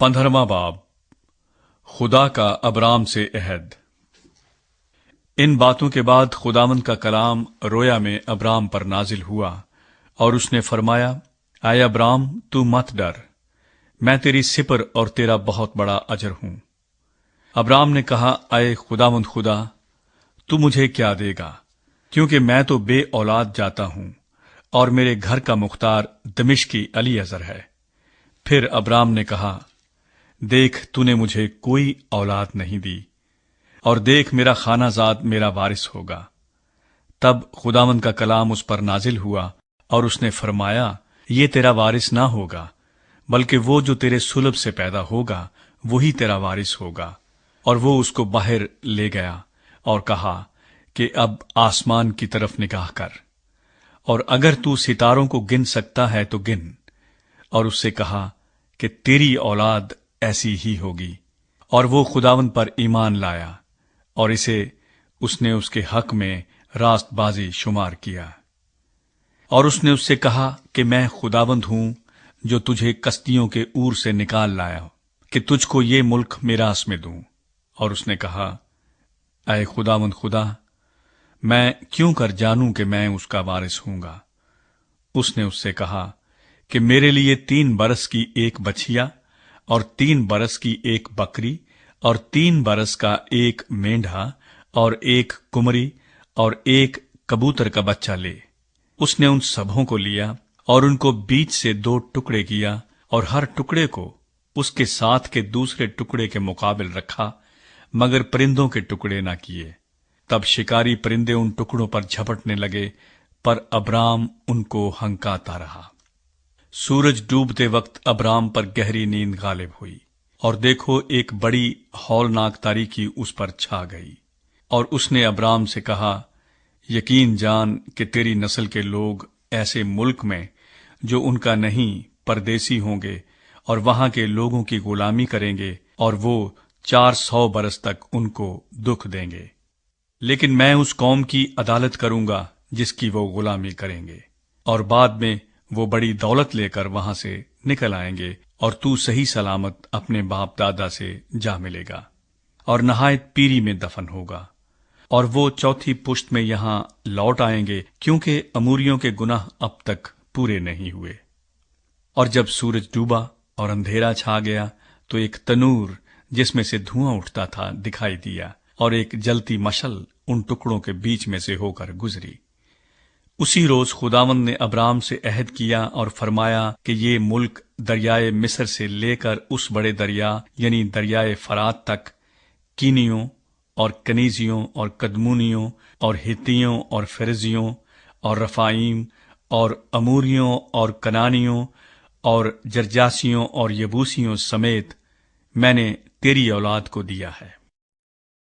15वां बाब, खुदा का अब्राम से अहद। इन बातों के बाद खुदावंद का कलाम रोया में अब्राम पर नाजिल हुआ और उसने फरमाया, आए अब्राम, तू मत डर, मैं तेरी सिपर और तेरा बहुत बड़ा अजर हूं। अब्राम ने कहा, आए खुदावंद खुदा, तू मुझे क्या देगा, क्योंकि मैं तो बे औलाद जाता हूं और मेरे घर का मुख्तार दमिश्की अलीअज़र है। फिर अब्राम ने कहा, देख, तूने मुझे कोई औलाद नहीं दी, और देख, मेरा खानाजाद मेरा वारिस होगा। तब खुदावंद का कलाम उस पर नाजिल हुआ और उसने फरमाया, ये तेरा वारिस ना होगा, बल्कि वो जो तेरे सुलभ से पैदा होगा वही तेरा वारिस होगा। और वो उसको बाहर ले गया और कहा कि अब आसमान की तरफ निगाह कर, और अगर तू सितारों को गिन सकता है तो गिन। और उससे कहा कि तेरी औलाद ऐसी ही होगी। और वो खुदावंद पर ईमान लाया, और इसे उसने उसके हक में रास्तबाजी शुमार किया। और उसने उससे कहा कि मैं खुदावंद हूं जो तुझे कस्तियों के ऊर से निकाल लाया, कि तुझको ये मुल्क मिरास में दूं। और उसने कहा, ऐ खुदावंद खुदा, मैं क्यों कर जानूं कि मैं उसका वारिस हूंगा। उसने उससे कहा कि मेरे लिए 3 बरस की एक बछिया और 3 बरस की एक बकरी और 3 बरस का एक मेंढा और एक कुमरी और एक कबूतर का बच्चा ले। उसने उन सबों को लिया और उनको बीच से 2 टुकड़े किया, और हर टुकड़े को उसके साथ के दूसरे टुकड़े के मुकाबिल रखा, मगर परिंदों के टुकड़े न किए। तब शिकारी परिंदे उन टुकड़ों पर झपटने लगे, पर अब्राम उनको हंकाता रहा। सूरज डूबते वक्त अब्राम पर गहरी नींद गालिब हुई, और देखो, एक बड़ी हौलनाक तारीकी उस पर छा गई। और उसने अब्राम से कहा, यकीन जान कि तेरी नस्ल के लोग ऐसे मुल्क में जो उनका नहीं परदेसी होंगे, और वहां के लोगों की गुलामी करेंगे, और वो 400 बरस तक उनको दुख देंगे। लेकिन मैं उस कौम की अदालत करूंगा जिसकी वो गुलामी करेंगे, और बाद में वो बड़ी दौलत लेकर वहां से निकल आएंगे, और तू सही सलामत अपने बाप दादा से जा मिलेगा, और नहायत पीरी में दफन होगा। और वो 4थी पुश्त में यहां लौट आएंगे, क्योंकि अमूरियों के गुनाह अब तक पूरे नहीं हुए। और जब सूरज डूबा और अंधेरा छा गया, तो एक तनूर जिसमें से धुआं उठता था दिखाई दिया, और एक जलती मशल उन टुकड़ों के बीच में से होकर गुजरी। उसी रोज खुदावंद ने अब्राम से अहद किया और फरमाया कि ये मुल्क दरियाए मिस्र से लेकर उस बड़े दरिया यानी दरियाए फरात तक, कीनियों और कनीजियों और कदमूनियों और हित्तियों और फेरजियों और रफाइम और अमूरियों और कनानियों और जरजासियों और यबूसियों समेत मैंने तेरी औलाद को दिया है।